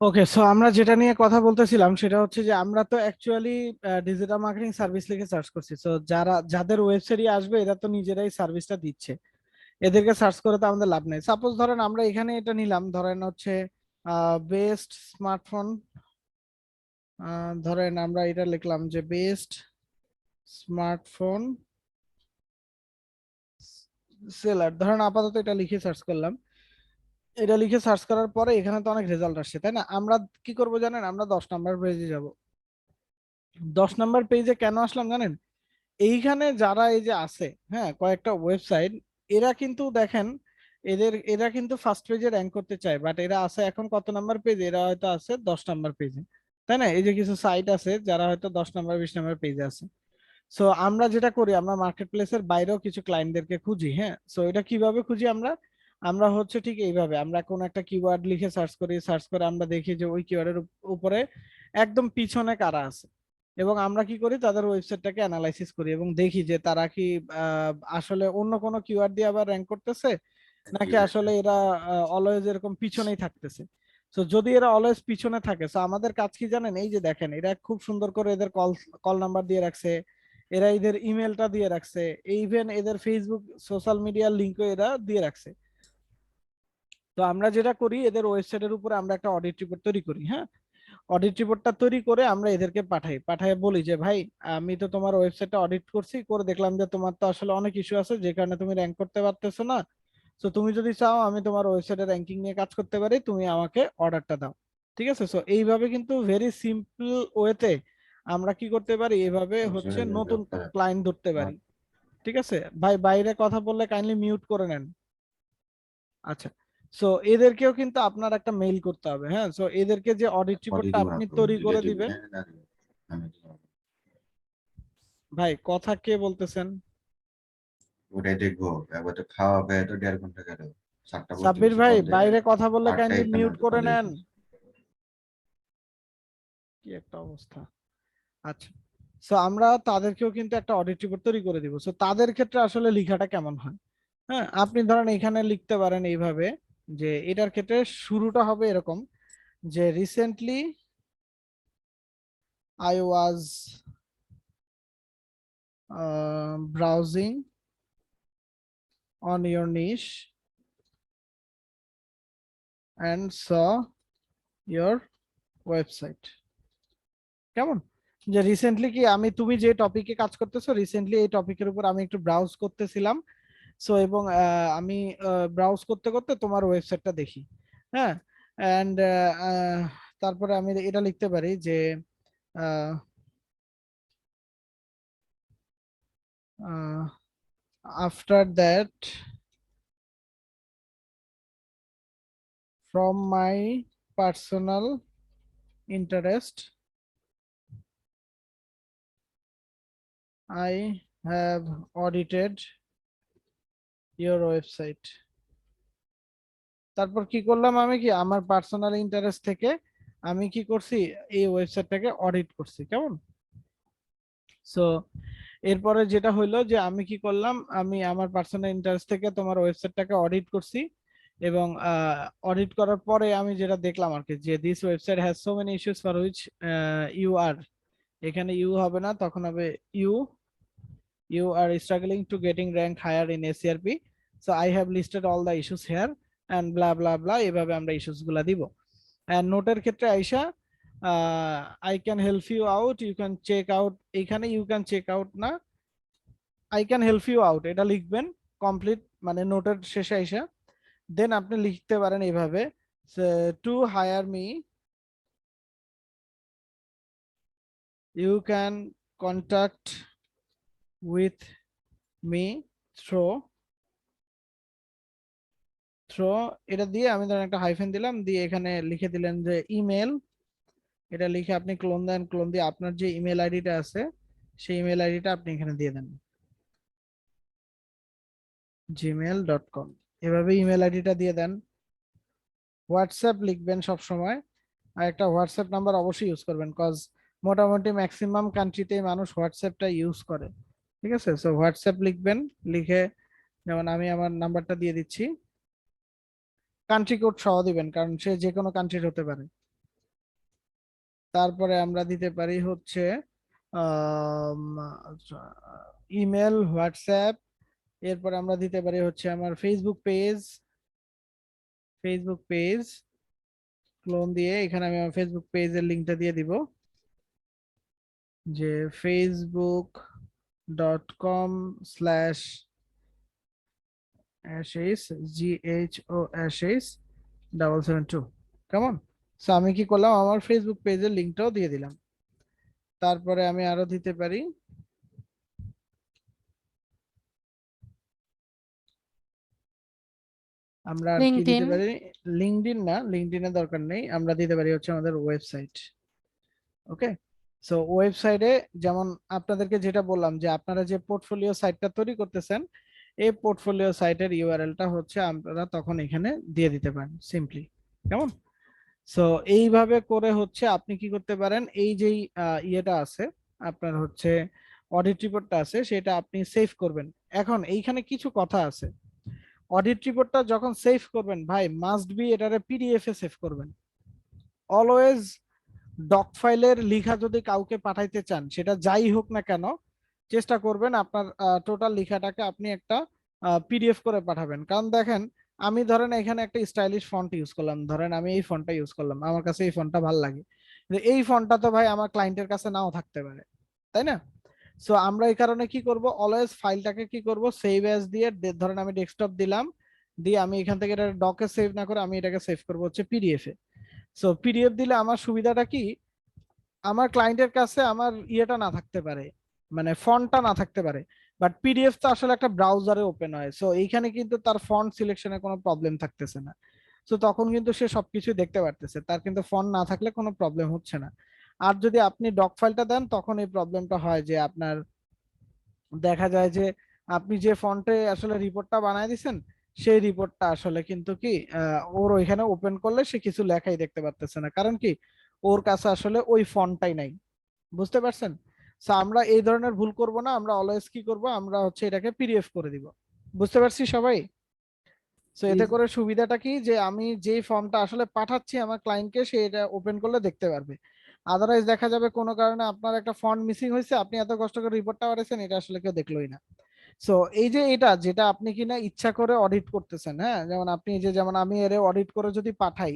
ওকে, so আমরা যেটা নিয়ে কথা বলতেছিলাম সেটা হচ্ছে যে আমরা তো অ্যাকচুয়ালি ডিজিটাল মার্কেটিং সার্ভিস লিখে সার্চ করছি। সো যাদের ওয়েবসাইটে আসবে এরা তো নিজেরাই সার্ভিসটা দিচ্ছে, এদেরকে সার্চ করে তো আমাদের লাভ নেই। সাপোজ ধরেন আমরা এখানে এটা নিলাম, ধরেন হচ্ছে বেস্ট স্মার্টফোন, ধরেন আমরা এটা লিখলাম যে বেস্ট স্মার্টফোন সেলার, ধরেন আপাতত এটা লিখে সার্চ করলাম। এটা লিখে সার্চ করার পরে এখানে তো অনেক রেজাল্ট আসছে, তাই না? আমরা কি করব জানেন? আমরা 10 নাম্বার পেজে যাব। 10 নাম্বার পেজে কেন আসলাম জানেন? এইখানে যারা এই যে আছে, হ্যাঁ, কয়েকটা ওয়েবসাইট, এরা কিন্তু দেখেন, এরা কিন্তু ফার্স্ট পেজে র্যাঙ্ক করতে চায়, বাট এরা আছে এখন কত নাম্বার পেজে? এরা হয়তো আছে 10 নাম্বার পেজে, তাই না? এই যে কিছু সাইট আছে যারা হয়তো 10 নাম্বার 20 নাম্বার পেজে আছে। সো আমরা যেটা করি, আমরা মার্কেট প্লেসের বাইরেও কিছু ক্লায়েন্টদেরকে খুঁজি। হ্যাঁ, সো এটা কিভাবে খুঁজি আমরা? আমরা হচ্ছে ঠিক এইভাবে, আমরা কোন একটা কিওয়ার্ড লিখে সার্চ করি, সার্চ করে আমরা দেখি যে ওই কিওয়ার্ডের উপরে একদম পিছনে কারা আছে, এবং আমরা কি করি, তাদের ওয়েবসাইটটাকে অ্যানালাইসিস করি এবং দেখি যে তারা কি আসলে অন্য কোনো কিওয়ার্ড দিয়ে আবার র্যাঙ্ক করতেছে, নাকি আসলে এরা অলওয়েজ এরকম পিছনেই থাকতেছে। তো যদি এরা অলওয়েজ পিছনে থাকে, তো আমাদের কাজ কি জানেন? এই যে দেখেন, এরা খুব সুন্দর করে এদের কল কল নাম্বার দিয়ে রাখছে, এরা এদের ইমেলটা দিয়ে রাখছে, ইভেন এদের ফেসবুক সোশ্যাল মিডিয়ার লিঙ্কও এরা দিয়ে রাখছে। তো আমরা যেটা করি, এদের ওয়েবসাইটের উপরে আমরা একটা অডিট রিপোর্ট তৈরি করি। হ্যাঁ, অডিট রিপোর্টটা তৈরি করে আমরা এদেরকে পাঠাই বলি যে ভাই, আমি তো তোমার ওয়েবসাইটটা অডিট করছি, করে দেখলাম যে তোমার তো আসলে অনেক ইস্যু আছে যে কারণে তুমি র্যাঙ্ক করতে পারতেছো না। তো তুমি যদি চাও আমি তোমার ওয়েবসাইটের র্যাঙ্কিং নিয়ে কাজ করতে পারি, তুমি আমাকে অর্ডারটা দাও। ঠিক আছে, সো এইভাবে কিন্তু ভেরি সিম্পল ওয়েতে আমরা কি করতে পারি, এভাবে হচ্ছে নতুন ক্লায়েন্ট ধরতে পারি। ঠিক আছে ভাই, বাইরে কথা বললে কাইন্ডলি মিউট করে নেন। আচ্ছা, সো এদেরকেও কিন্তু আপনার একটা মেইল করতে হবে। হ্যাঁ, সো এদেরকে যে অডিট রিপোর্টটা আপনি তৈরি করে দিবেন। ভাই কথা কে বলতেছেন? ওটাই দেখবো। একবার তো খাওয়া হবে, তো 1.5 ঘন্টা গেল। 7টা সাব্বির 35 ভাই, বাজে। বাইরে কথা বললে 8টায় কাইন্ডলি মিউট করে কল নেন। দিয়েছে। কি একটা অবস্থা। আচ্ছা, সো আমরা তাদেরকেও কিন্তু একটা অডিট রিপোর্ট তৈরি করে দিব। সো তাদের ক্ষেত্রে আসলে লেখাটা কেমন হয়? হ্যাঁ, আপনি ধরেন এখানে লিখতে পারেন এইভাবে, যে এটার ক্ষেত্রে শুরুটা হবে এরকম, যে recently I was browsing on your niche and saw your website। কেমন? যে রিসেন্টলি কি আমি, তুমি যে টপিকে কাজ করতেছো, রিসেন্টলি এই টপিকের উপর আমি একটু ব্রাউজ করতেছিলাম। সো এবং আমি ব্রাউজ করতে করতে তোমার ওয়েবসাইটটা দেখি। হ্যাঁ, এন্ড তারপরে আমি এটা লিখতে পারি যে after that, from my personal interest, I have audited your website। তারপর কি করলাম, আমি কি আমার পার্সোনাল ইন্টারেস্ট থেকে আমি কি করছি, এই ওয়েবসাইটটাকে অডিট করছি। কেমন? সো এরপরে যেটা হইলো যে আমি কি করলাম, আমি আমার পার্সোনাল ইন্টারেস্ট থেকে তোমার ওয়েবসাইটটাকে অডিট করছি, এবং অডিট করার পরে আমি যেটা দেখলাম আর কি, যে this website has so many issues for which you are, এখানে ইউ হবে না, তখন হবে you you are struggling to getting rank higher in ACRP, so I have listed all the issues here and blah blah blah, এভাবে আমরা issues গুলা দিব। and নোটের ক্ষেত্রে আইসা I can help you out, you can check out, এখানে you can check out না, I can help you out এটা লিখবেন কমপ্লিট, মানে নোটের শেষে আইসা দেন আপনি লিখতে পারেন এইভাবে, to hire me you can contact with me through through, এটা দিয়ে আমি ধরেন একটা হাইফেন দিলাম, দিয়ে এখানে লিখে দিলেন যে ইমেল। এটা লিখে আপনি ক্লোন দেন, ক্লোন দিয়ে আপনার যে ইমেল আইডিটা আছে সেই ইমেল আইডিটা আপনি এখানে দিয়ে দেন, gmail.com। এভাবে ইমেল আইডিটা দিয়ে দেন। হোয়াটসঅ্যাপ লিখবেন সব সময়, আর একটা হোয়াটসঅ্যাপ নাম্বার অবশ্যই ইউজ করবেন, কজ মোটামুটি ম্যাক্সিমাম কান্ট্রিতেই মানুষ হোয়াটসঅ্যাপটা ইউজ করে। ঠিক আছে, সো হোয়াটসঅ্যাপ লিখবেন, লিখে যেমন আমি আমার নাম্বারটা দিয়ে দিচ্ছি, কান্ট্রি কোড সহ দিবেন কারণ সে যে কোনো কান্ট্রির হতে পারে। তারপরে আমরা দিতে পারি হচ্ছে ইমেল, হোয়াটসঅ্যাপ। এরপরে আমরা দিতে পারি হচ্ছে আমার Facebook page, Facebook page clone দিয়ে এখানে আমি আমার ফেসবুক পেজের লিঙ্কটা দিয়ে দিব, যে facebook.com/hs, GHOSH 772, কেমন? সো আমি কি করলাম, আমার ফেসবুক পেজের লিঙ্কটাও দিয়ে দিলাম। তারপরে আমি আরো দিতে পারি, আমরা আর কি দিতে লিঙ্কডইন। পারি, লিঙ্কডইন না, লিঙ্কডইনের দরকার নেই, আমরা দিতে পারি হচ্ছে আমাদের ওয়েবসাইট। ওকে, সো ওয়েবসাইটে যেমন আপনাদেরকে যেটা বললাম যে আপনারা যে পোর্টফোলিও সাইটটা তৈরি করতেছেন, এই পোর্টফোলিও সাইটের ইউআরএলটা হচ্ছে আপনারা তখন এখানে দিয়ে দিতে পারেন সিম্পলি, কেমন? সো এইভাবে করে হচ্ছে আপনি কি করতে পারেন, এই যেই ইয়েটা আছে আপনার হচ্ছে অডিট রিপোর্টটা আছে সেটা আপনি সেভ করবেন। এখন এইখানে কিছু কথা আছে, অডিট রিপোর্টটা যখন সেভ করবেন ভাই মাস্ট বি এটারে পিডিএফ এ সেভ করবেন অলওয়েজ। ডক ফাইলের লিখা যদি কাউকে পাঠাইতে চান সেটা যাই হোক না কেন, চেষ্টা করবেন আপনার টোটাল লিখাটাকে আপনি একটা পিডিএফ করে পাঠাবেন। কারণ দেখেন, আমি ধরেন এখানে একটা স্টাইলিশ ফন্ট ইউজ করলাম, ধরেন আমি এই ফন্টটা ইউজ করলাম, আমার কাছে এই ফন্টটা ভালো লাগে, এই ফন্টটা তো ভাই আমার ক্লায়েন্টের কাছে নাও থাকতে পারে, তাই না? সো আমরা এই কারণে কি করব, অলওয়েজ ফাইলটাকে কি করব, সেভ অ্যাজ দিয়ে ধরেন আমি ডেস্কটপ দিলাম, দিয়ে আমি এখান থেকে এটা ডকে সেভ না করে আমি এটাকে সেভ করব হচ্ছে পিডিএফ এ। সো পিডিএফ দিলে আমার সুবিধাটা কি, আমার ক্লায়েন্টের কাছে আমার ইয়েটা না থাকতে পারে, মানে ফন্টটা না থাকতে পারে, বাট পিডিএফ তো আসলে একটা ব্রাউজারে ওপেন হয়, সো এইখানে কিন্তু তার ফন্ট সিলেকশনে কোনো প্রবলেম থাকতেছে না। সো তখন কিন্তু সে সবকিছু দেখতে পারতেছে, তার কিন্তু ফন্ট না থাকলে কোনো প্রবলেম হচ্ছে না। আর যদি আপনি ডক ফাইলটা দেন তখন এই প্রবলেমটা হয় যে আপনার দেখা যায় যে আপনি যে ফন্টে আসলে রিপোর্টটা বানায় দিছেন সেই রিপোর্টটা আসলে কিন্তু কি ওর ওইখানে ওপেন করলে সে কিছু লেখাই দেখতে পারতেছে না, কারণ কি ওর কাছে আসলে ওই ফন্টটাই নাই। বুঝতে পারছেন? সো আমরা এই ধরনের ভুল করব না, আমরা অলওয়েজ কি করব, আমরা হচ্ছে এটাকে পিডিএফ করে দিব। বুঝতে পারছি সবাই? সো জি এতে জি। করে সুবিধাটা কি যে আমি যেই ফর্মটা আসলে পাঠাচ্ছি আমার ক্লায়েন্টকে সে এটা ওপেন করলে দেখতে পারবে। আদারওয়াইজ দেখা যাবে কোনো কারণে আপনার একটা ফন্ট মিসিং হয়েছে, আপনি এত কষ্ট করে রিপোর্টটা পাঠাচ্ছেন, এটা আসলে কেউ দেখলোই না। সো এই যে এটা যেটা আপনি কিনা ইচ্ছা করে অডিট করতেছেন, হ্যাঁ, যেমন আপনি এই যে যেমন আমি এর অডিট করে যদি পাঠাই,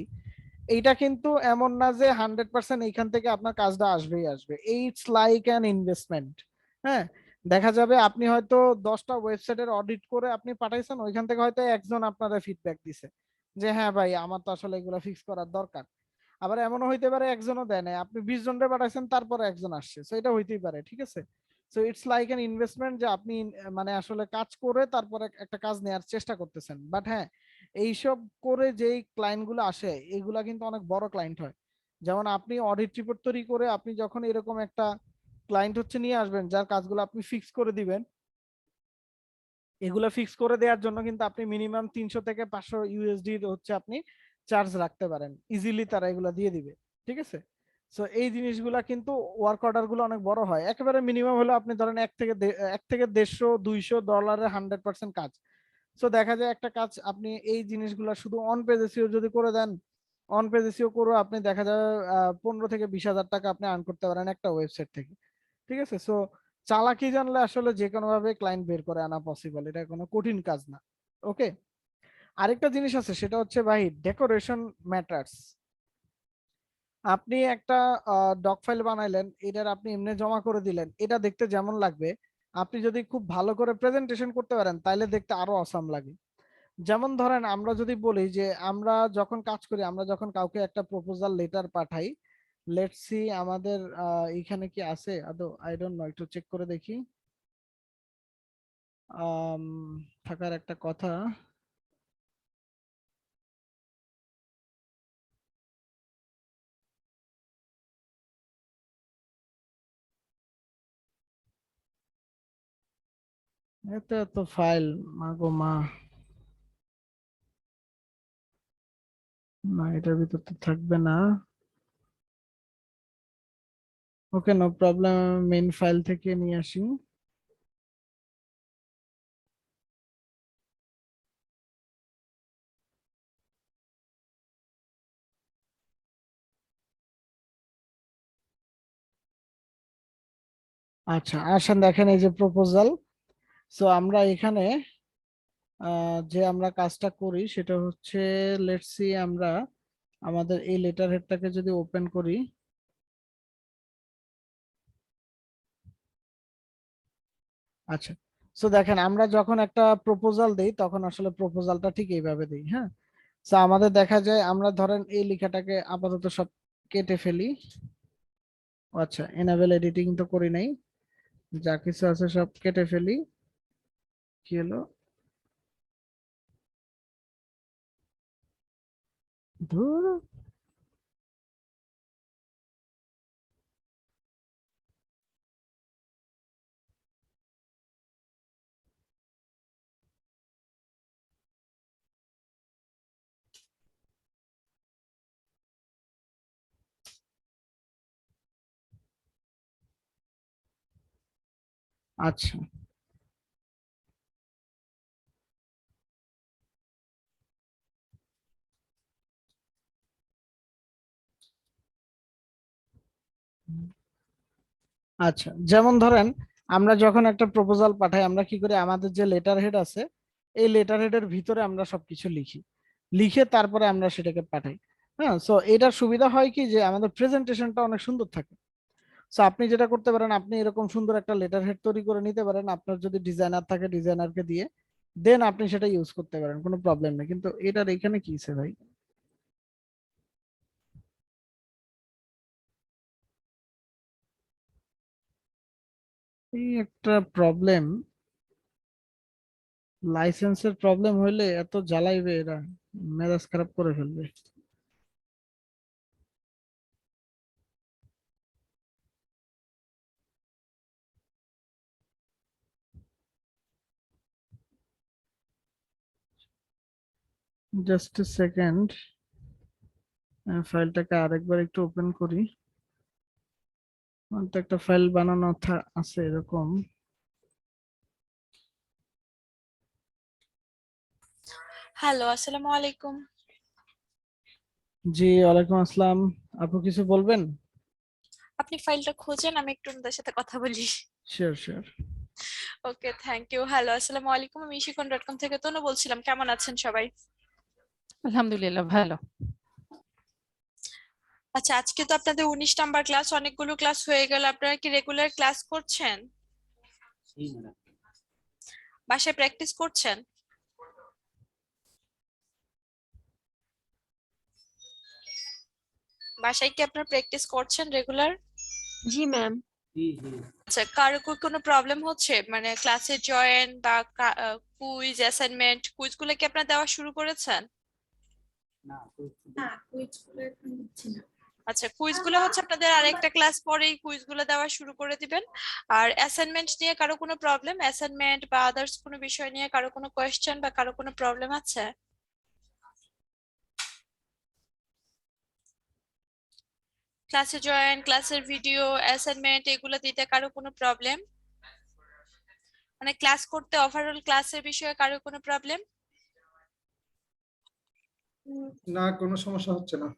এইটা কিন্তু এমন না যে 100% এইখান থেকে আপনার কাজটা আসবেই আসবে, ইটস লাইক অ্যান ইনভেস্টমেন্ট। হ্যাঁ, দেখা যাবে আপনি হয়তো 10টা ওয়েবসাইটের অডিট করে আপনি পাঠাইছেন, ওইখান থেকে হয়তো একজন আপনারা ফিডব্যাক দিছে যে হ্যাঁ ভাই আমার তো আসলে এগুলো ফিক্স করার দরকার। আবার এমনও হইতে পারে একজনও দেয় নাই, আপনি 20 জনকে পাঠাইছেন তারপরে একজন আসছে, তো এটা হইতেই পারে, ঠিক আছে? So it's like N investment যে আপনি মানে আসলে কাজ করে তারপরে একটা কাজ নেওয়ার চেষ্টা করতেছেন। বাট হ্যাঁ, এইসব করে যেই ক্লায়েন্ট গুলো আসে এগুলা কিন্তু অনেক বড় ক্লায়েন্ট হয়। যেমন আপনি অডিট রিপোর্ট তৈরি করে আপনি যখন এরকম একটা ক্লায়েন্ট হচ্ছে নিয়ে আসবেন যার কাজগুলো আপনি ফিক্স করে দিবেন, এগুলো ফিক্স করে দেওয়ার জন্য কিন্তু আপনি মিনিমাম 300 থেকে 500 ইউএসডি হচ্ছে আপনি চার্জ রাখতে পারেন, ইজিলি তারা এগুলো দিয়ে দিবে। ঠিক আছে, সো এই জিনিসগুলা কিন্তু ওয়ার্ক অর্ডার গুলো অনেক বড় হয়, একেবারে মিনিমাম হলো আপনি ধরেন 1 থেকে 150 $100 100% কাজ। সো দেখা যায় একটা কাজ আপনি এই জিনিসগুলা শুধু অন পেজ এসইও যদি করে দেন, অন পেজ এসইও করে আপনি দেখা যায় 15 থেকে 20 হাজার টাকা আপনি আর্ন করতে পারেন একটা ওয়েবসাইট থেকে। ঠিক আছে, সো চালাকি জানলে আসলে যে কোনো ভাবে ক্লায়েন্ট বের করে আনা পসিবল, এটা কোনো কঠিন কাজ না। ওকে, আরেকটা জিনিস আছে সেটা হচ্ছে ভাই ডেকোরেশন ম্যাটার্স। আপনি একটা ডক ফাইল বানাইলেন, এটার আপনি এমনি জমা করে দিলেন, এটা দেখতে যেমন লাগবে, আপনি যদি খুব ভালো করে প্রেজেন্টেশন করতে পারেন তাহলে দেখতে আরো অসাম লাগে। যেমন ধরেন আমরা যদি বলি যে আমরা যখন কাজ করি, আমরা যখন কাউকে একটা প্রপোজাল লেটার পাঠাই, লেটস সি আমাদের এখানে কি আছে আদৌ, আই ডোন্ট নো, একটু চেক করে দেখি। আম, থাকার একটা কথা, এত এত ফাইল, মা গো মা। না, এটার ভিতর তো থাকবে না। ওকে, নো প্রবলেম, মেইন ফাইল থেকে নিয়ে আসি। আচ্ছা আসেন দেখেন, এই যে প্রপোজাল। সো আমরা এখানে যে আমরা কাজটা করি সেটা হচ্ছে, লেটস সি, আমরা আমাদের এই লেটার হেডটাকে যদি ওপেন করি। আচ্ছা, সো দেখেন আমরা যখন একটা প্রপোজাল দেই তখন আসলে প্রপোজালটা ঠিক এইভাবে দিই, হ্যাঁ। সো আমাদের দেখা যায়, আমরা ধরেন এই লেখাটাকে আপাতত সব কেটে ফেলি। আচ্ছা, এনাবেল এডিটিং তো করি নাই, যা কিছু আছে সব কেটে ফেলি। কি হলো? ধুর। আচ্ছা, আচ্ছা, যেমন ধরেন আমরা যখন একটা প্রপোজাল পাঠাই, আমরা কি করি, আমাদের যে লেটার হেড আছে এই লেটার হেডের ভিতরে আমরা সবকিছু লিখি, লিখে তারপরে আমরা সেটাকে পাঠাই। হ্যাঁ, সো এটার সুবিধা হয় কি, যে আমাদের প্রেজেন্টেশনটা অনেক সুন্দর থাকে। সো আপনি যেটা করতে পারেন, আপনি এরকম সুন্দর একটা লেটার হেড তৈরি করে নিতে পারেন, আপনার যদি ডিজাইনার থাকে ডিজাইনারকে দিয়ে, দেন আপনি সেটা ইউজ করতে পারেন, কোনো প্রবলেম নেই। কিন্তু এটার এখানে কি আছে ভাই? এই একটা প্রবলেম, লাইসেন্সের প্রবলেম হইলে এত জ্বালাইবে এরা, মেজাজ খারাপ করে ফেলবে। জাস্ট এ সেকেন্ড, ফাইলটাকে আরেকবার একটু ওপেন করি। আমার তো একটা ফাইল বানানো আছে এরকম। হ্যালো, আসসালামু আলাইকুম। জি, ওয়ালাইকুম আসসালাম। আপু কিছু বলবেন? আপনি ফাইলটা খোঁজেন, আমি একটু ওনাদের সাথে কথা বলি। Sure sure. Okay, thank you. Hello, আসসালামু আলাইকুম। আমি শিকন.কম থেকে তনু বলছিলাম। কেমন আছেন সবাই? আলহামদুলিল্লাহ ভালো। আচ্ছা, আজকে তো আপনাদের 19 নাম্বার ক্লাস, অনেকগুলো ক্লাস হয়ে গেল। আপনারা কি রেগুলার ক্লাস করছেন? বাসায় প্র্যাকটিস করছেন? বাসায় কি আপনারা প্র্যাকটিস করছেন রেগুলার? জি ম্যাম। আচ্ছা, কারো কি কোনো প্রবলেম হচ্ছে, মানে ক্লাসে জয়েন বা কুইজ অ্যাসাইনমেন্ট, কুইজগুলো কি আপনারা দেওয়া শুরু করেছেন? আচ্ছা, কুইজগুলো হচ্ছে আপনাদের আরেকটা ক্লাস পরেই কুইজগুলো দেওয়া শুরু করে দিবেন। আর অ্যাসাইনমেন্ট নিয়ে কারো কোনো প্রবলেম, অ্যাসাইনমেন্ট বা আদার্স কোনো বিষয় নিয়ে কারো কোনো কোয়েশ্চেন বা কারো কোনো প্রবলেম আছে? ক্লাসে জয়েন, ক্লাসের ভিডিও, অ্যাসাইনমেন্ট এগুলো দিতে কারো কোনো প্রবলেম, মানে ক্লাস করতে ওভারঅল ক্লাসের বিষয়ে কারো কোনো প্রবলেম? না, কোনো সমস্যা হচ্ছে না।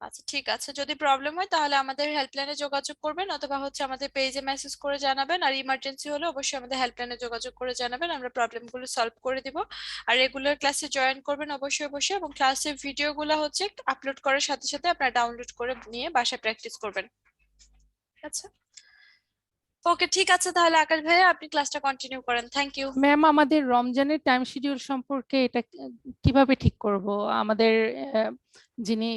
আচ্ছা, ঠিক আছে, যদি প্রবলেম হয় তাহলে আমাদের হেল্পলাইনে যোগাযোগ করবেন, অথবা হচ্ছে আমাদের পেজে মেসেজ করে জানাবেন। আর ইমার্জেন্সি হলে অবশ্যই আমাদের হেল্পলাইনে যোগাযোগ করে জানাবেন, আমরা প্রবলেমগুলো সলভ করে দিব। আর রেগুলার ক্লাসে জয়েন করবেন অবশ্যই অবশ্যই, এবং ক্লাসের ভিডিওগুলো হচ্ছে আপলোড করার সাথে সাথে আপনারা ডাউনলোড করে নিয়ে বাসায় প্র্যাকটিস করবেন। আচ্ছা, ওকে, ঠিক আছে, তাহলে আকাশ ভাইয়া আপনি ক্লাসটা কন্টিনিউ করেন। Thank you. ম্যাম, আমাদের রমজানের টাইম শিডিউল সম্পর্কে এটা কিভাবে ঠিক করব? আমাদের যিনি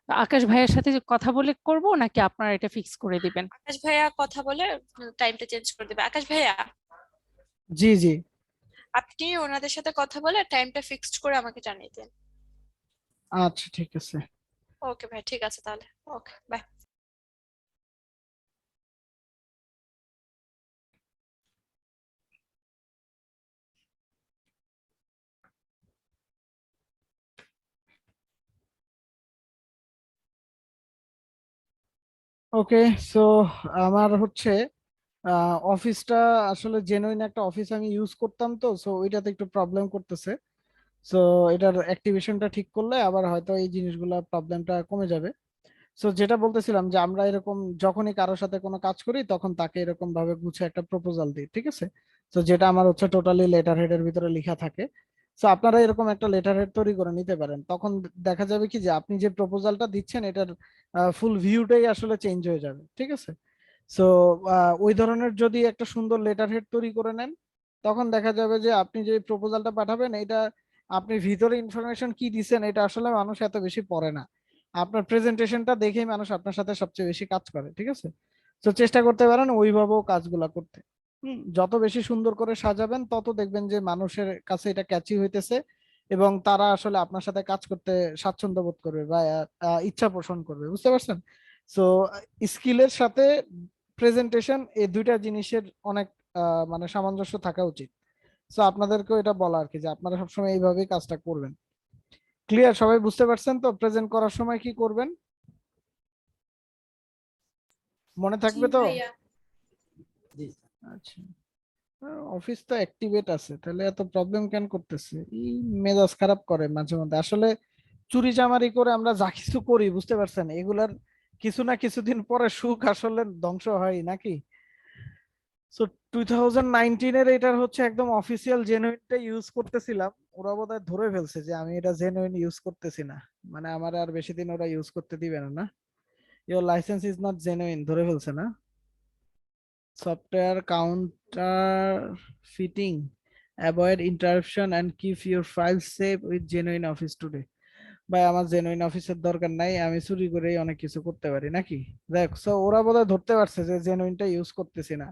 আকাশ ভাইয়ের সাথে কথা বলে করব, নাকি আপনারা এটা ফিক্স করে দিবেন? আকাশ ভাইয়া কথা বলে টাইমটা চেঞ্জ করে দেবে। আকাশ ভাইয়া, জি জি। আপনি ওনাদের সাথে কথা বলে টাইমটা ফিক্সড করে আমাকে জানিয়ে দিন। আচ্ছা ঠিক আছে। ওকে ভাই, ঠিক আছে তাহলে। ওকে, বাই। ওকে, সো আমার হচ্ছে অফিসটা আসলে জেনুইন একটা অফিস আমি ইউজ করতাম, তো সো ওইটাতে একটু প্রবলেম করতেছে। সো এটার অ্যাক্টিভেশনটা ঠিক করলে আবার হয়তো এই জিনিসগুলো প্রবলেমটা কমে যাবে। সো যেটা বলতেছিলাম যে আমরা এরকম যখনই কারোর সাথে কোনো কাজ করি তখন তাকে এরকম ভাবে গুছিয়ে একটা প্রপোজাল দিই, ঠিক আছে? তো যেটা আমার হচ্ছে টোটালি লেটার হেডের ভিতরে লেখা থাকে। সো আপনারা এরকম একটা লেটার হেড তৈরি করে নিতে পারেন, তখন দেখা যাবে কি যে আপনি যে প্রপোজালটা দিচ্ছেন এটার ফুল ভিউটাই আসলে চেঞ্জ হয়ে যাবে, ঠিক আছে? সো ওই ধরনের যদি একটা সুন্দর লেটার হেড তৈরি করে নেন, তখন দেখা যাবে যে আপনি যে প্রপোজালটা পাঠাবেন এটা আপনি ভিতরে ইনফরমেশন কি দিচ্ছেন এটা আসলে মানুষ এত বেশি পড়ে না। আপনার প্রেজেন্টেশনটা দেখেই মানুষ আপনার সাথে সবচেয়ে বেশি কাজ করে, ঠিক আছে? তো চেষ্টা করতে পারেন ওইভাবেও কাজগুলা করতে। যত বেশি সুন্দর করে সাজাবেন তত দেখবেন যে মানুষের কাছে এটা ক্যাচি হইতেছে, এবং তারা আসলে আপনার সাথে কাজ করতে স্বাচ্ছন্দ্য বোধ করবে বা ইচ্ছা পোষণ করবে, বুঝতে পারছেন? সো স্কিলের সাথে প্রেজেন্টেশন এই দুইটা জিনিসের অনেক মানে সামঞ্জস্য থাকা উচিত। সো আপনাদেরকেও এটা বলা আর কি যে আপনারা সবসময় এইভাবেই কাজটা করবেন। ক্লিয়ার? সবাই বুঝতে পারছেন তো প্রেজেন্ট করার সময় কি করবেন? মনে জি থাকবে তো? ভাইয়া। আচ্ছা, অফিস তো অ্যাক্টিভেট আছে, তাহলে এত প্রবলেম কেন করতেছে? এই মেজাজ খারাপ করে মাঝে মধ্যে আসলে। চুরি চামারি করে আমরা যা কিছু করি, বুঝতে পারছেন, এগুলার কিছু না কিছুদিন পরে সুখ আসলে ধ্বংস হয় নাকি? সো 2019-এর এটার হচ্ছে একদম অফিসিয়াল জেনুইনটা ইউজ করতেছিলাম, ওরা বোধহয় ধরে ফেলছে যে আমি এটা জেনুইন ইউজ করতেছি না, মানে আমার আর বেশি দিন ওরা ইউজ করতে দিবে না। না, your licence is not genuine ধরে ফেলছে না? Software counter fitting, avoid interruption and keep your file save with genuine office today. ভাই আমার জেনুইন অফিসের দরকার নাই, আমি চুরি করেই অনেক কিছু করতে পারি নাকি? দেখ, সো ওরা বোধহয় ধরতে পারছে যে জেনুইনটা ইউজ করতেছি না।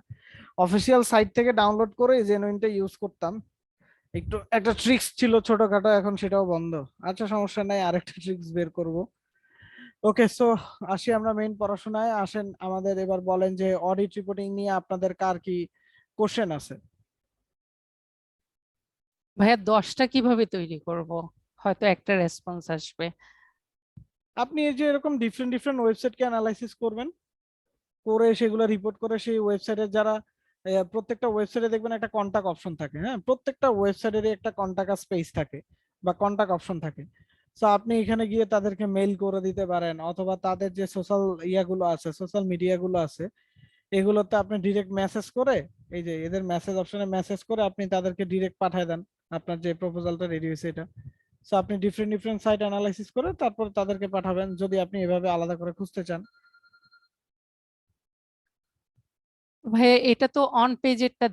অফিসিয়াল সাইট থেকে ডাউনলোড করে জেনুইনটা ইউজ করতাম, একটু একটা ট্রিক্স ছিল ছোটখাটো, এখন সেটাও বন্ধ। আচ্ছা, সমস্যা নাই, আরেকটা ট্রিক্স বের করব। ওকে, সো আসি আমরা মেইন পড়াশোনায়। আসেন আমাদের, এবার বলেন যে অডিট রিপোর্টিং নিয়ে আপনাদের কার কি কোশ্চেন আছে? ভাইয়া 10টা কিভাবে তৈরি করব? হয়তো একটা রেসপন্স আসবে। আপনি এই যে এরকম ডিফারেন্ট ডিফারেন্ট ওয়েবসাইটকে অ্যানালাইসিস করবেন, করে সেগুলো রিপোর্ট করে সেই ওয়েবসাইটের যারা প্রত্যেকটা ওয়েবসাইটে দেখবেন একটা কন্টাক্ট অপশন থাকে, হ্যাঁ, প্রত্যেকটা ওয়েবসাইটেরই একটা কন্টাক্ট স্পেস থাকে বা কন্টাক্ট অপশন থাকে। তো আপনি এখানে গিয়ে তাদেরকে মেইল করে দিতে পারেন, অথবা তাদের যে সোশ্যাল ইয়াগুলো আছে, সোশ্যাল মিডিয়াগুলো আছে, এগুলোতে আপনি ডিরেক্ট মেসেজ করে, এই যে এদের মেসেজ অপশনে মেসেজ করে আপনি তাদেরকে ডিরেক্ট পাঠায় দেন আপনার যে প্রপোজালটা রেডি হয়েছে এটা। সো আপনি ডিফারেন্ট ডিফারেন্ট সাইট অ্যানালাইসিস করে তারপর তাদেরকে পাঠাবেন, যদি আপনি এভাবে আলাদা করে খুঁজতে চান। ভাইয়া এটা তো অন পেজেরটা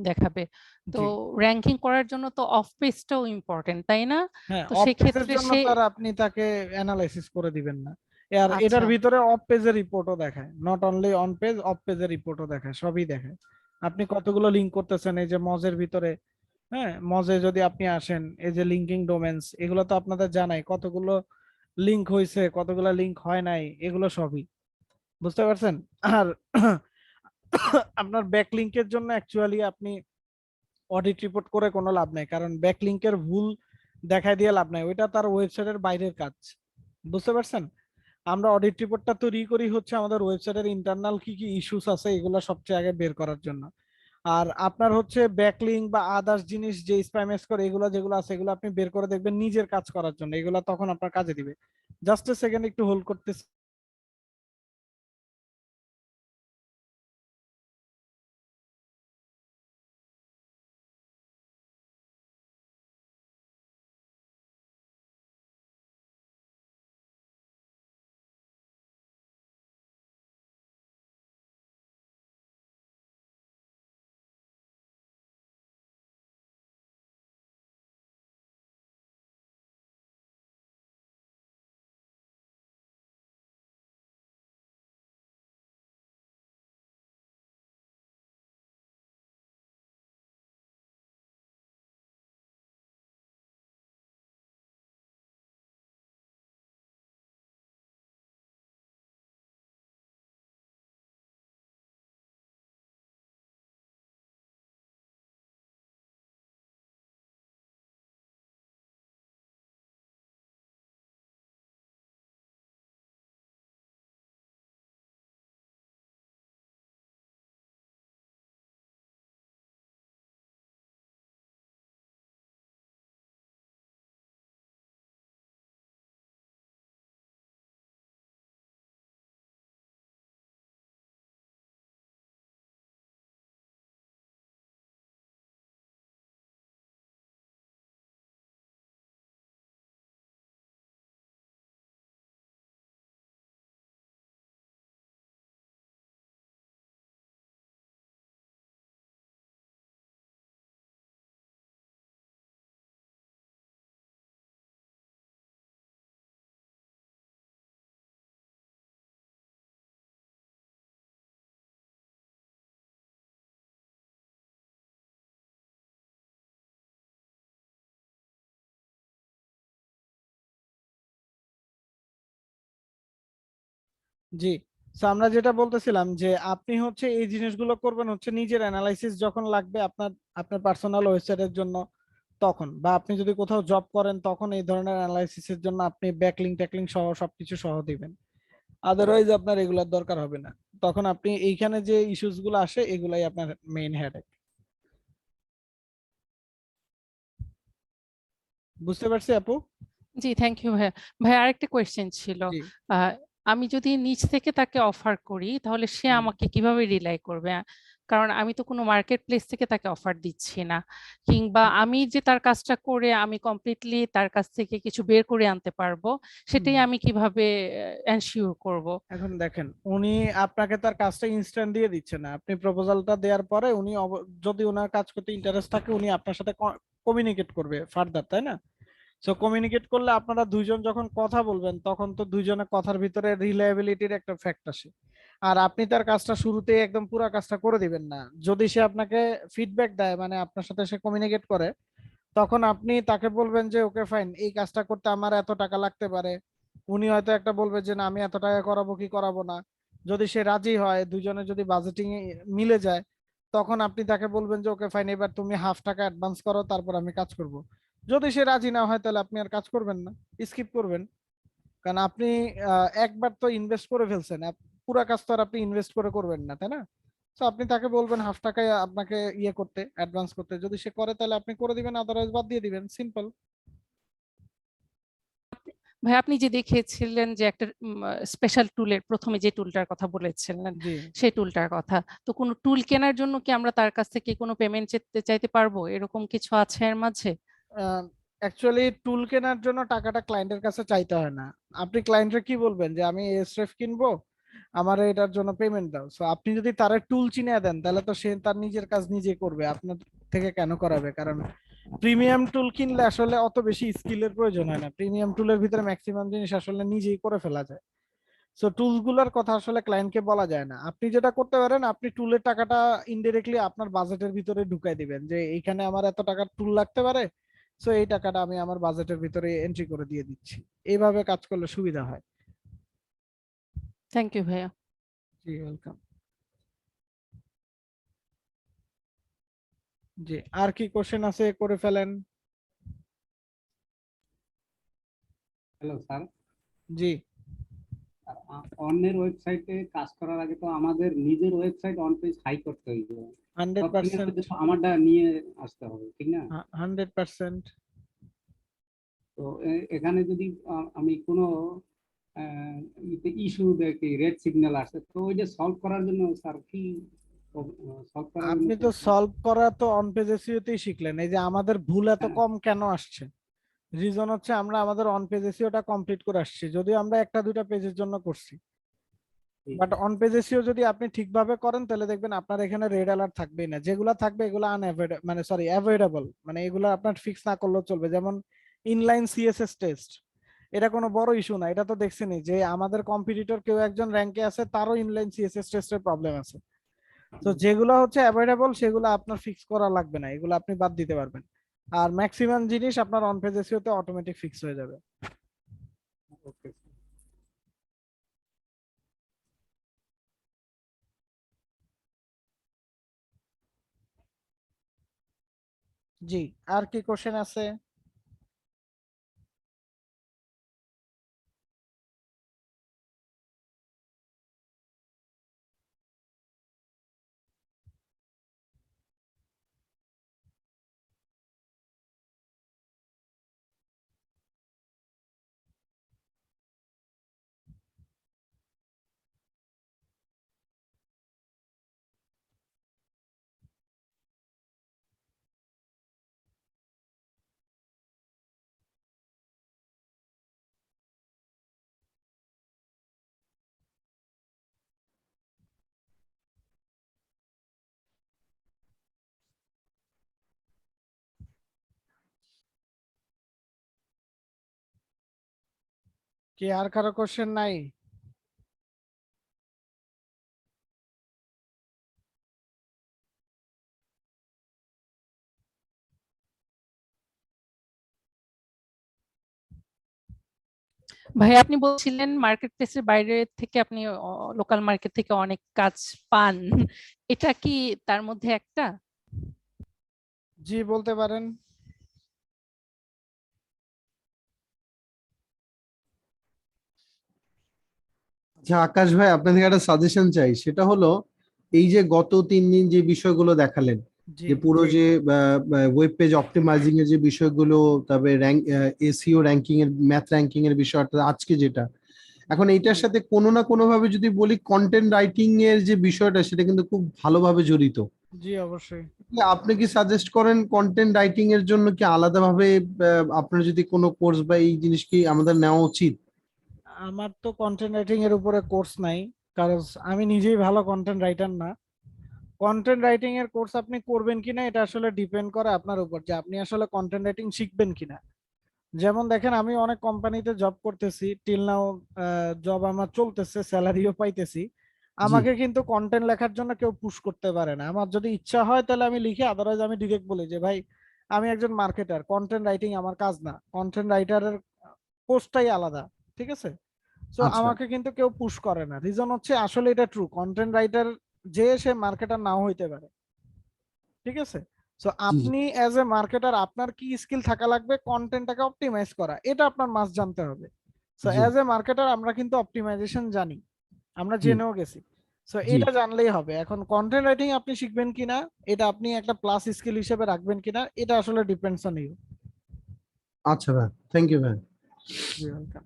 দেখাবে, তো জি, র্যাঙ্কিং করার জন্য তো অফ পেজটাও ইম্পর্টেন্ট, তাই না? হ্যাঁ, তো অফ পেজের সেক্ষেত্রে জন্য সে তার আপনি তাকে অ্যানালাইসিস করে দিবেন না। আর এটার আচ্ছা ভিতরে অফ পেজের রিপোর্টও দেখায়, not only on page, of পেজের রিপোর্টও দেখায়, সবই দেখায়। আপনি কতগুলো লিঙ্ক করতেছেন এই যে মজের ভিতরে, হ্যাঁ, মজে যদি আপনি আসেন, এই যে লিঙ্কিং ডোমেন্স, এগুলো তো আপনাদের জানাই কতগুলো লিঙ্ক হয়েছে, কতগুলো লিঙ্ক হয় নাই, এগুলো সবই, বুঝতে পারছেন? আর আপনার ব্যাক লিঙ্কের জন্য অ্যাকচুয়ালি আপনি অডিট রিপোর্ট করে কোনো লাভ নাই, কারণ ব্যাক লিঙ্কের ভুল দেখায় দিয়ে লাভ নাই, ওইটা তার ওয়েবসাইটের বাইরের কাজ, বুঝতে পারছেন? আমরা অডিট রিপোর্টটা তৈরি করি হচ্ছে আমাদের ওয়েবসাইটের ইন্টারনাল কি কি ইস্যুস আছে এগুলো সবচেয়ে আগে বের করার জন্য। আর আপনার হচ্ছে ব্যাকলিঙ্ক বা আদার্স জিনিস যে স্প্যামেস করে এগুলো যেগুলো আছে এগুলো আপনি বের করে দেখবেন নিজের কাজ করার জন্য, এগুলো তখন আপনার কাজে দিবে। জাস্ট এ সেকেন্ড, একটু হোল্ড করতে। জি। তো আমরা যেটা বলতেছিলাম যে আপনি হচ্ছে এই জিনিসগুলো করবেন হচ্ছে নিজের অ্যানালাইসিস যখন লাগবে আপনার আপনার পার্সোনাল ওয়েবসাইটের জন্য, তখন বা আপনি যদি কোথাও জব করেন তখন এই ধরনের অ্যানালাইসিসের জন্য আপনি ব্যাকলিং ট্যাকলিং সহ সবকিছু সহ দিবেন। আদারওয়াইজ আপনার এগুলোর দরকার হবে না। তখন আপনি এইখানে যে ইস্যুস গুলো আসে এগুলাই আপনার মেইন হেডেক। বুঝতে পারছি আপু? জি, থ্যাংক ইউ ভাইয়া। ভাইয়া আরেকটা কোয়েশ্চেন ছিল। জি। আহ, আমি যদি নিজ থেকে তাকে অফার করি তাহলে সে হুম। আমাকে কিভাবে রিলাই করবে? কারণ আমি তো কোনো মার্কেট প্লেস থেকে তাকে অফার দিচ্ছি না, কিংবা আমি যে তার কাজটা করে আমি কমপ্লিটলি তার কাছ থেকে কিছু বের করে আনতে পারবো, হুম। সেটাই আমি কিভাবে এনশিওর করব? এখন দেখেন উনি আপনাকে তার কাজটা ইনস্ট্যান্ট দিয়ে দিচ্ছে না, আপনি প্রপোজালটা দেওয়ার পরে উনি যদি ওনার কাজ করতে ইন্টারেস্ট থাকে উনি আপনার সাথে কমিউনিকেট করবে ফার্দার, তাই না? সো কমিউনিকেট করলে আপনারা দুইজন যখন কথা বলবেন তখন তো দুইজনের কথার ভিতরে রিলায়েবিলিটির একটা ফ্যাক্ট আসে। আর আপনি তার কাজটা শুরুতেই একদম পুরো কাজটা করে দিবেন না। যদি সে আপনাকে ফিডব্যাক দেয় মানে আপনার সাথে সে কমিউনিকেট করে, তখন আপনি তাকে বলবেন যে ওকে ফাইন এই কাজটা করতে আমার এত টাকা লাগতে পারে। উনি হয়তো একটা বলবে যে না আমি এত টাকা করাবো কি করাবো না। যদি সে রাজি হয়, দুজনে যদি বাজেটিং মিলে যায়, তখন আপনি তাকে বলবেন যে ওকে ফাইন এবার তুমি হাফ টাকা অ্যাডভান্স করো তারপর আমি কাজ করব। যদি সে রাজি না হয় তাহলে আপনি আর কাজ করবেন না, স্কিপ করবেন। কারণ আপনি একবার তো ইনভেস্ট করে ফেলছেন, পুরা কাজ তো আর আপনি ইনভেস্ট করে করবেন না, তাই না? তো আপনি তাকে বলবেন হাফ টাকায় আপনাকে ইয়ে করতে অ্যাডভান্স করতে, যদি সে করে তাহলে আপনি করে দিবেন, আদারওয়াইজ বাদ দিয়ে দিবেন, সিম্পল। ভাই আপনি যে দেখিয়েছিলেন যে একটা স্পেশাল টুলের, প্রথমে যে টুলটার কথা বলেছিলেন জি। সেই টুলটার কথা, তো কোনো টুল কেনার জন্য কি আমরা তার কাছ থেকে কোনো পেমেন্ট চাইতে পারবো? এরকম কিছু আছে এর মাঝে? অ্যাকচুয়ালি টুল কেনার জন্য টাকাটা ক্লায়েন্টের কাছে চাইতে হয় না। আপনি ক্লায়েন্টকে কি বলবেন যে আমি এসরেফ কিনবো, আমার এটার জন্য পেমেন্ট দাও। সো আপনি যদি তার টুল চিনিয়ে দেন তাহলে তো সে তার নিজের কাজ নিজে করবে, আপনার থেকে কেন করাবে? কারণ প্রিমিয়াম টুল কিনলে আসলে অত বেশি স্কিলের প্রয়োজন হয় না, প্রিমিয়াম টুলের ভিতরে ম্যাক্সিমাম জিনিস আসলে নিজেই করে ফেলা যায়। সো টুলস গুলার কথা আসলে ক্লায়েন্টকে বলা যায় না। আপনি যেটা করতে পারেন, আপনি টুলের টাকাটা ইনডিরেক্টলি আপনার বাজেটের ভিতরে ঢুকাই দিবেন যে এইখানে আমার এত টাকার টুল লাগতে পারে, সো এই টাকাটা আমি আমার বাজেটের ভিতরে এন্ট্রি করে দিয়ে দিচ্ছি। এইভাবে কাজ করলে সুবিধা হয়। থ্যাংক ইউ ভাইয়া। জি, ওয়েলকাম। জি, আর কি কোশ্চেন আছে করে ফেলেন। Hello sir. জি। অন্যের ওয়েবসাইটে কাজ করার আগে তো আমাদের নিজের ওয়েবসাইট অন পেজ হাই করতে হইবে। হান্ড্রেড সব ক্লিয়ার পার্সেন্ট করতে আমারটা নিয়ে আসতে হবে, ঠিক না? 100%। তো এখানে যদি আমি কোনো ইস্যু দেখি, রেড সিগন্যাল আসে, তো ওইটা সলভ করার জন্য স্যার কি সলভ করার জন্য আপনি তো সলভ করা তো অন পেজ এসইওতেই শিখলেন, এই যে আমাদের ভুল এত হ্যাঁ, কম কেন আসছে, রিজন হচ্ছে আমরা আমাদের অন পেজ এসইওটা কমপ্লিট করে আসছি, যদিও আমরা একটা দুইটা পেজের জন্য করছি। ঠিক বাট আছে। অন পেজ এসইও যদি আপনি ঠিকভাবে করেন তাহলে দেখবেন আপনার এখানে রেড অ্যালার্ট থাকবেই না, যেগুলো থাকবে এগুলো আনঅ্যাভয়েড মানে সরি অ্যাভয়েডেবল, মানে এগুলো আপনার ফিক্স না করলেও চলবে। যেমন ইনলাইন সিএসএস টেস্ট, এটা কোনো বড় ইস্যু না, এটা তো দেখছেনই যে আমাদের কম্পিটিটর কেউ একজন র্যাঙ্কে আছে তারও ইনলাইন সিএসএস টেস্টের প্রবলেম আছে। তো যেগুলো হচ্ছে অ্যাভয়েডেবল সেগুলো আপনার ফিক্স করা লাগবে না, এগুলো আপনি বাদ দিতে পারবেন। আর ম্যাক্সিমাম জিনিস আপনার অন পেজ এসইও তে অটোমেটিক ফিক্স হয়ে যাবে। ওকে। জি, আর কি কোশ্চেন আছে? কি আর কারো কোশ্চেন নাই? ভাই আপনি বলছিলেন মার্কেট প্লেসের বাইরে থেকে আপনি লোকাল মার্কেট থেকে অনেক কাজ পান, এটা কি তার মধ্যে একটা? জি বলতে পারেন। আচ্ছা আকাশ ভাই, আপনার থেকে একটা সাজেশন চাই, সেটা হলো এই যে গত 3 দিন যে বিষয়গুলো দেখালেন, জি যে পুরো যে ওয়েব পেজ অপটিমাইজিং এর যে বিষয়গুলো, তবে র্যাঙ্ক এসইও র্যাঙ্কিং এর, ম্যাথ র্যাঙ্কিং এর বিষয়টা আজকে যেটা, এখন এইটার সাথে কোনো না কোনো ভাবে যদি বলি কন্টেন্ট রাইটিং এর যে বিষয়টা, সেটা কিন্তু খুব ভালোভাবে জড়িত। জি অবশ্যই। আপনি কি সাজেস্ট করেন কন্টেন্ট রাইটিং এর জন্য কি আলাদাভাবে আপনার যদি কোনো কোর্স বা এই জিনিস কি আমাদের নেওয়া উচিত? আমার তো কন্টেন্ট রাইটিং এর উপরে কোর্স নাই, কারণ আমি নিজেই ভালো কন্টেন্ট রাইটার না। কন্টেন্ট রাইটিং এর কোর্স আপনি করবেন কিনা এটা আসলে ডিপেন্ড করে আপনার উপর, যে আপনি আসলে কন্টেন্ট রাইটিং শিখবেন কিনা। যেমন দেখেন, আমি অনেক কোম্পানিতে জব করতেছি, টিল নাও জব আমার চলতেছে, স্যালারিও পাইতেছি। আমাকে কিন্তু কন্টেন্ট লেখার জন্য কেউ পুশ করতে পারে না। আমার যদি ইচ্ছা হয় তাহলে আমি লিখি, আদারওয়াইজ আমি ডিরেক্ট বলি যে ভাই আমি একজন মার্কেটার, কন্টেন্ট রাইটিং আমার কাজ না, কন্টেন্ট রাইটারের পোস্টটাই আলাদা। ঠিক আছে? সো আচ্ছা। আমাকে কিন্তু কেউ পুশ করে না। রিজন হচ্ছে আসলে এটা ট্রু, কন্টেন্ট রাইটার যে সে মার্কেটার নাও হইতে পারে। ঠিক আছে? সো জি জি আপনি অ্যাজ এ মার্কেটার আপনার কি স্কিল থাকা লাগবে, কন্টেন্টটাকে অপটিমাইজ করা, এটা আপনার মাস্ট জানতে হবে। So G as a marketer আমরা কিন্তু অপটিমাইজেশন জানি, আমরা জি জেনেও গেছি। সো জি এটা জানলেই হবে। এখন কন্টেন্ট রাইটিং আপনি শিখবেন কিনা, এটা আপনি একটা প্লাস স্কিল হিসেবে রাখবেন কিনা, এটা আসলে ডিপেন্ডস অন ইউ। আচ্ছা ভাই, থ্যাংক ইউ ভাই। ওয়েলকাম।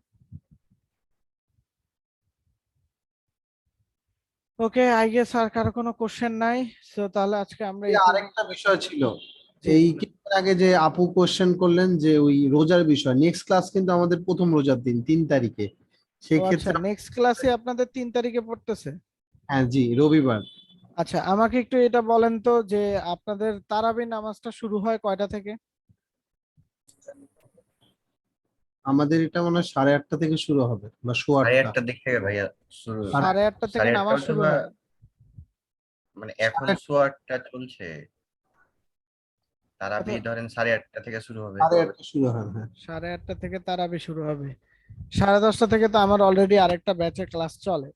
ওকে, আই গেস আর কারো কোনো কোশ্চেন নাই। সো তাহলে আজকে আমরা এই এই আরেকটা বিষয় ছিল, জি এই বলেন। কিছুক্ষণ আগে যে আপু কোশ্চেন করলেন যে ওই রোজার বিষয়, নেক্সট ক্লাস কিন্তু আমাদের প্রথম রোজার দিন 3 তারিখে, ও আচ্ছা, সেক্ষেত্রে নেক্সট ক্লাসে আপনাদের 3 তারিখে পড়তেছে? হ্যাঁ জি, রবিবার। আচ্ছা, আমাকে একটু এটা বলেন তো যে আপনাদের তারাবি নামাজটা শুরু হয় কয়টা থেকে? আমাদের এটা মনে হয় 8:30 থেকে শুরু হবে বা সোয়া সাড়ে 8টা। 8টার দিক থেকে ভাইয়া শুরু। 8:30 থেকে 8:30 নামাজ হয়তো শুরু বা হয়? মানে এখন সোয়াটটা চলছে, তারাবি অর্থাৎ ধরেন 8:30 থেকে শুরু হবে। 8:30 শুরু হয়, হ্যাঁ। 8:30 থেকে তারাবি শুরু হবে। 10:30 থেকে তো আমার অলরেডি আরেকটা ব্যাচে ক্লাস চলে।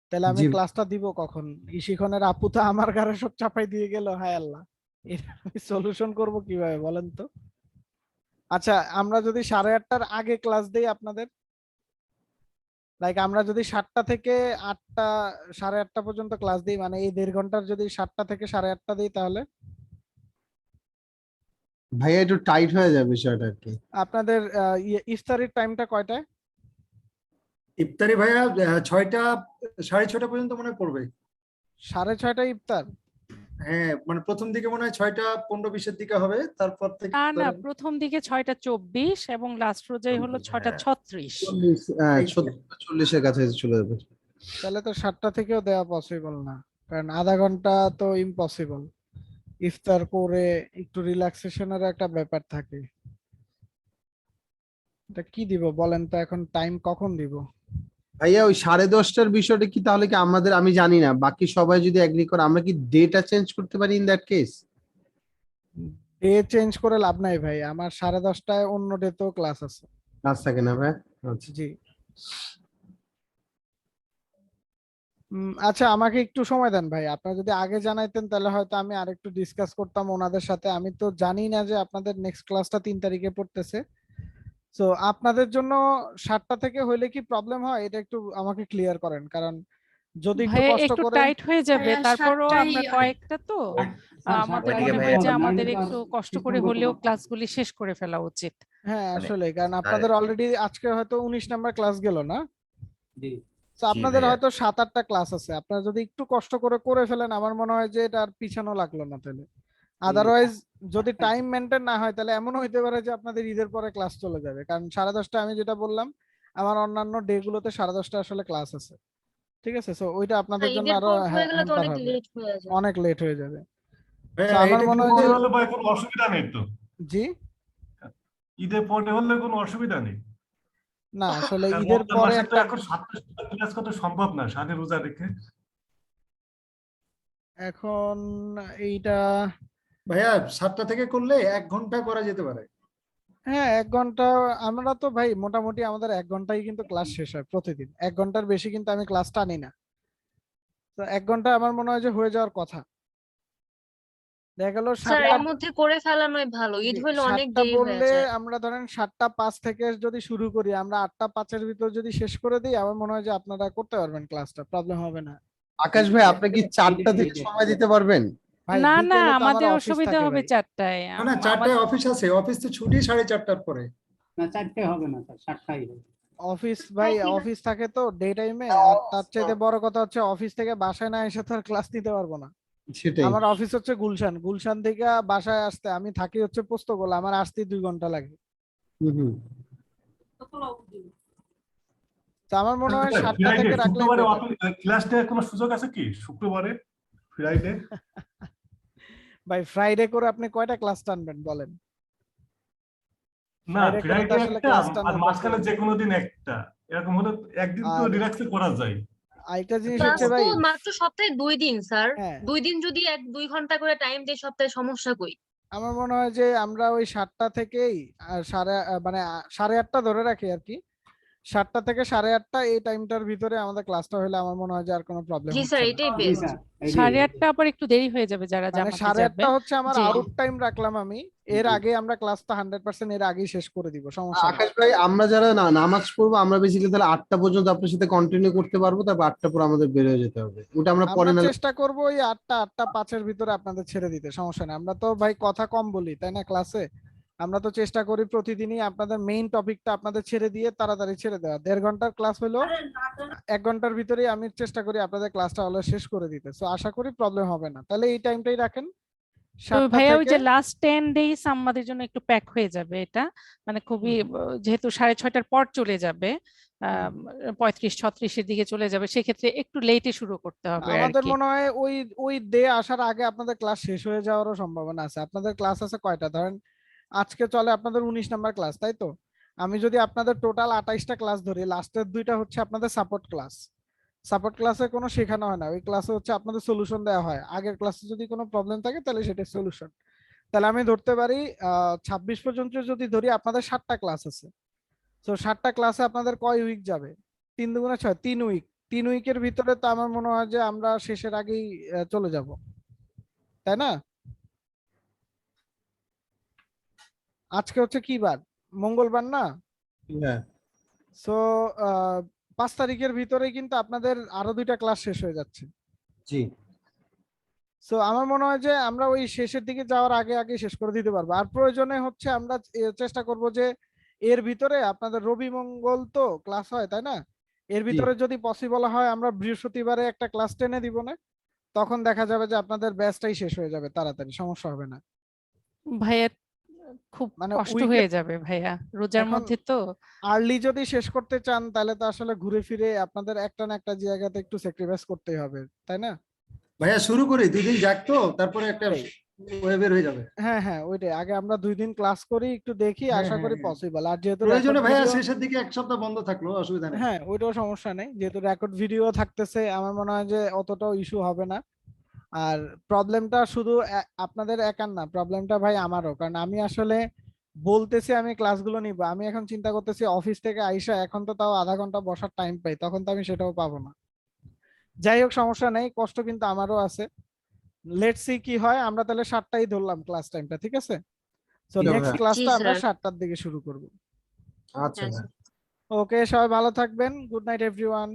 তাহলে আমি জি ক্লাসটা দিব কখন? ইশিখনের আপু তো আমার ঘরে সব চাপাই দিয়ে গেল, হায় আল্লাহ, এটা আমি সলিউশন করব কিভাবে বলেন তো? আচ্ছা, আমরা যদি 8:30টার আগে ক্লাস দেই আপনাদের, লাইক আমরা যদি 7টা থেকে 8টা, 8:30 পর্যন্ত ক্লাস দিই, মানে এই 1.5 ঘন্টার যদি 7টা থেকে 8:30 দিই, তাহলে ভাইয়া একটু টাইট হয়ে যাবে বিষয়টা আর কি। আপনাদের ইফতারির টাইমটা কয়টায়? ইফতারি ভাইয়া 6টা 6:30 পর্যন্ত মনে হয় পড়বে। 6:30টায় ইফতার? হ্যাঁ, মানে প্রথম দিকে মনে হয় 6:15-20-এর দিকে হবে, তারপর থেকে না না, ধরেন প্রথম দিকে 6:24 এবং লাস্ট রোজাই হলো হ্যাঁ 6:36। 40-40-এর কাছাকাছি চলে যাবে। তাহলে তো 7টা থেকেও দেওয়া পসিবল না, কারণ আধা ঘন্টা তো ইম্পসিবল। ইফতার করে একটু রিল্যাক্সেশনের একটা ব্যাপার থাকে। এটা কি দিব বলেন তো, এখন টাইম কখন দিব? ভাইয়া ওই 10:30টার বিষয়টা কি তাহলে কি আমাদের, আমি জানি না, বাকি সবাই যদি এগ্রি করে আমরা কি ডেটা চেঞ্জ করতে পারি in that case? Day change করে লাভ নাই ভাই, আমার 10:30টায় অন্য ডে তো ক্লাস আছে। ক্লাস থাকে না ভাই? আচ্ছা। জি। আচ্ছা, আমাকে একটু সময় দেন ভাই, আপনারা যদি আগে জানাইতেন তাহলে হয়তো আমি আরেকটু ডিসকাস করতাম ওনাদের সাথে। আমি তো জানি না যে আপনাদের নেক্সট ক্লাসটা 3 তারিখে পড়তেছে। তো আপনাদের জন্য 7টা থেকে হইলে কি প্রবলেম হয়, এটা একটু আমাকে ক্লিয়ার করেন, কারণ যদি একটু ভাইয়া কষ্ট একটু করে। টাইট হয়ে যাবে, ভাইয়া, তারপরও 7টাই আমরা কয়েকটা তো স্যার আমাদের 7টা ওইদিকে মনে থেকে হয় ভাইয়া যে আমাদের মর্নিং ক্লাস একটু কষ্ট ঠিক করে মতো হলেও করবো। ক্লাসগুলি শেষ করে ফেলা উচিত। হ্যাঁ মানে আসলে, কারণ সাড়ে আপনাদের অলরেডি আজকে হয়তো 19 নাম্বার ক্লাস গেল না? জি তো জি আপনাদের ভাইয়া। হয়তো 7-8টা ক্লাস আছে, আপনারা যদি একটু কষ্ট করে করে ফেলেন, আমার মনে হয় যে এটা আর পিছানো লাগলো না তাহলে। এই আদারওয়াইজ যদি একটা- টাইম মেনটেন না হয়, তাহলে এমনও হইতে পারে যে আপনাদের ঈদের পরে ক্লাস চলে যাবে, কারণ 10:30 আমি যেটা বললাম, আমার অন্যান্য ডে গুলোতে 10:30 আসলে ক্লাস আছে। ঠিক আছে? সো ওইটা আপনাদের জন্য ঈদের আরো পর হয়ে গেলে তো হ্যাম্পার অনেক হবে, লেট হয়ে যায়। অনেক লেট হয়ে যাবে। তো ভাইয়া আমার এটা মনে কিন্তু হয় যে পরে হলে ভাই কোনো অসুবিধা নেই তো, জি, ঈদে পরে হলে কোনো অসুবিধা নেই। না আসলে কারণ ঈদের রমজান পরে মাসে তো একটা, এখন 7টা ক্লাস করা সম্ভব না সাথে রোজা রেখে। এখন এইটা, ভাইয়া 7টা থেকে করলে 1 ঘন্টা করা যেতে পারে। হ্যাঁ 1 ঘন্টা। আমরা তো ভাই মোটামুটি আমাদের 1 ঘন্টায় কিন্তু ক্লাস শেষ হয় প্রতিদিন, 1 ঘন্টার বেশি কিন্তু আমি ক্লাস টানি না। তো 1 ঘন্টা আমার মনে হয় যে হয়ে যাওয়ার কথা। দেখা গেল স্যার 7টা, এর মধ্যে করে ফেলানোই ভালো, ঈদ হইলে অনেক 7টা দেরি হয়ে বললে যায়। আমরা ধরেন 7টা 5 থেকে যদি শুরু করি, আমরা 8টা 5-এর ভিতর যদি শেষ করে দিই, আমার মনে হয় যে আপনারা করতে পারবেন, ক্লাসটা প্রবলেম হবে না। আকাশ ভাই আপনি কি 4টা থেকে সময় দিতে পারবেন? ভাই না না, বিকেলে তো আমার আমাদের অফিস অসুবিধা থাকে হবে ভাই। 4টায়। না না, 4টায় অফিস আছে, অফিস তো ছুটি 4:30টার পরে। না 4টে হবে না স্যার, 7টাই হবে। অফিস ভাই অফিস থাকে তো ডে টাইমে, আর তার চাইতে বড় কথা হচ্ছে অফিস থেকে বাসায় না এসে তো আর ক্লাস নিতে পারবো না। সেটাই। আমার অফিস হচ্ছে গুলশান, গুলশান থেকে বাসায় আসতে আমি থাকি হচ্ছে পোস্তগোলা, আমার আসতে 2 ঘন্টা লাগে। হুম হুম। তো আমার মনে হয় 7টা ফ্রাইডে থেকে রাখলেই শুক্রবারে better। ক্লাস নেওয়ার কোনো সুযোগ আছে কি শুক্রবারে ফ্রাইডে? ভাই ফ্রাইডে করে আপনি কয়টা ক্লাস টানবেন বলেন? না ফ্রাইডে করে তো ফ্রাইডে আসলে একটা ক্লাস আর টানার মাঝখানে দরকার যে নেই। কোনো দিন একটা, এরকম হলে একদিন তো আর রিল্যাক্সে করা যায়। আরেকটা জিনিস ক্লাস হচ্ছে তো ভাই, মাত্র সপ্তাহে 2 দিন স্যার, হ্যাঁ 2 দিন যদি 1-2 ঘন্টা করে টাইম দেয় সপ্তাহে, সমস্যা কই? আমার মনে হয় যে আমরা ওই 7টা থেকেই মানে 8:30 ধরে রাখি আর কি। 7টা থেকে 8:30 এই টাইমটার ভিতরে আমাদের ক্লাসটা হলে আমার মনে হয় যে আর কোনো প্রবলেম জি হচ্ছে স্যার, না। এটাই জি বেস্ট। স্যার, এটাই 8:30 আবার একটু দেরি হয়ে যাবে যারা মানে জামাতে 8:30 যাবেন। হচ্ছে আমার জি আউট টাইম রাখলাম আমি, এর জি। আগে আমরা ক্লাসটা 100% এর আগেই শেষ করে দিব, সমস্যা নেই। আকাশ ভাই আমরা যারা নামাজ পড়বো আমরা বেসিক্যালি তাহলে 8টা পর্যন্ত আপনার সাথে কন্টিনিউ করতে পারবো, তারপর 8টা পর আমাদের বের হয়ে যেতে হবে, ওটা আমরা পরে আমরা না। চেষ্টা করব ওই 8টা 8টা 5-এর ভিতরে আপনাদের ছেড়ে দিতে, সমস্যা নেই। আমরা তো ভাই কথা কম বলি তাই না ক্লাসে, আমরা তো চেষ্টা করি প্রতিদিনই আপনাদের মেইন টপিকটা আপনাদের ছেড়ে দিয়ে তাড়াতাড়ি ছেড়ে দেওয়া। 1.5 ঘন্টার ক্লাস হলো 1 ঘন্টার ভিতরেই আমি চেষ্টা করি আপনাদের ক্লাসটা হলো শেষ করে দিতে। তো আশা করি প্রবলেম হবে না, তাহলে এই টাইমটাই রাখেন তো 7টা ভাইয়া ওই থেকে। যে লাস্ট 10 ডেজ আমাদের জন্য একটু প্যাক হয়ে যাবে এটা, মানে খুবই যেহেতু 6:30টার পর চলে যাবে, 35-36-এর দিকে চলে যাবে, সেক্ষেত্রে একটু লেটে শুরু করতে হবে আর আমাদের কি। মনে হয় ওই ওই ডে আসার আগে আপনাদের ক্লাস শেষ হয়ে যাওয়ারও সম্ভাবনা আছে। আপনাদের ক্লাস আছে কয়টা, ধরেন আজকে চলে আপনাদের 19 নাম্বার ক্লাস, তাই তো? আমি যদি আপনাদের টোটাল 28টা ক্লাস ধরি, লাস্টের 2টা হচ্ছে আপনাদের সাপোর্ট ক্লাস। সাপোর্ট ক্লাসে কোনো শেখানো হয় না, ওই ক্লাসে হচ্ছে আপনাদের সলিউশন দেওয়া হয়। আগের ক্লাসে যদি কোনো প্রবলেম থাকে তাহলে সেটা সলিউশন। তাহলে আমি ধরতে পারি 26 পর্যন্ত যদি ধরি আপনাদের 7টা ক্লাস আছে। তো 7টা ক্লাসে আপনাদের কয় উইক যাবে? 3 দুগুণে 6, 3 উইক। 3 উইকের ভিতরে তো আমার মনে হয় যে আমরা শেষের আগেই চলে যাব, তাই না? আজকে হচ্ছে কি বার? মঙ্গলবার না? হ্যাঁ সো 5 তারিখের ভিতরেই কিন্তু আপনাদের আরো 2টা ক্লাস শেষ হয়ে যাচ্ছে। জি। সো আমার মনে হয় যে আমরা ওই শেষের দিকে যাওয়ার আগে আগে শেষ করে দিতে পারবো। আর প্রয়োজনে হচ্ছে আমরা চেষ্টা করব যে এর ভিতরে আপনাদের রবি মঙ্গল তো ক্লাস হয় তাই না, এর জি। ভিতরে যদি পসিবল হয় আমরা বৃহস্পতিবারে একটা ক্লাস টেনে দিব না, তখন দেখা যাবে যে আপনাদের ব্যাচটাই শেষ হয়ে যাবে তাড়াতাড়ি, সমস্যা হবে না। ভাইয়া খুব মানে কষ্ট উইকে হয়ে যাবে ভাইয়া, রোজার এখন মধ্যে তো। আর্লি যদি শেষ করতে চান তাহলে তো আসলে ঘুরে ফিরে আপনাদের একটা না একটা জায়গাতে একটু স্যাক্রিফাইস করতেই হবে, তাই না? ভাইয়া শুরু করি, 2 দিন যাক তো, তারপরে একটা ওটাই। ওয়ে বের হয়ে যাবে। হ্যাঁ হ্যাঁ ওইটাই, আগে আমরা 2 দিন ক্লাস করি, একটু দেখি, হ্যাঁ আশা হ্যাঁ করি হ্যাঁ। পসিবল। আর যেহেতু রেকর্ড প্রয়োজনে ভাইয়া ভিডিও, শেষের দিকে 1 সপ্তাহ বন্ধ থাকলো অসুবিধা নেই। হ্যাঁ ওইটাও সমস্যা নেই, যেহেতু রেকর্ড ভিডিও থাকতেছে আমার মনে হয় যে অতটাও ইস্যু হবে না। আর প্রবলেমটা শুধু আপনাদের একার না, প্রবলেমটা ভাই আমারও, কারণ আমি আসলে বলতেছি আমি ক্লাসগুলো নিব, আমি এখন চিন্তা করতেছি অফিস থেকে আইসা এখন তো তাও আধা ঘন্টা বসার টাইম পাই, তখন তো আমি সেটাও পাবো না। যাই হোক সমস্যা নেই, কষ্ট কিন্তু আমারও আছে। লেটস সি কি হয়। আমরা তাহলে 7টাই ধরলাম ক্লাস টাইমটা, ঠিক আছে? সো ঠিক আছে নেক্সট ভাইয়া। জি ক্লাসটা আমরা স্যার। 7টার দিকে শুরু করব। আচ্ছা হ্যাঁ ভাইয়া। স্যার। ওকে, সবাই ভালো থাকবেন। Good night everyone.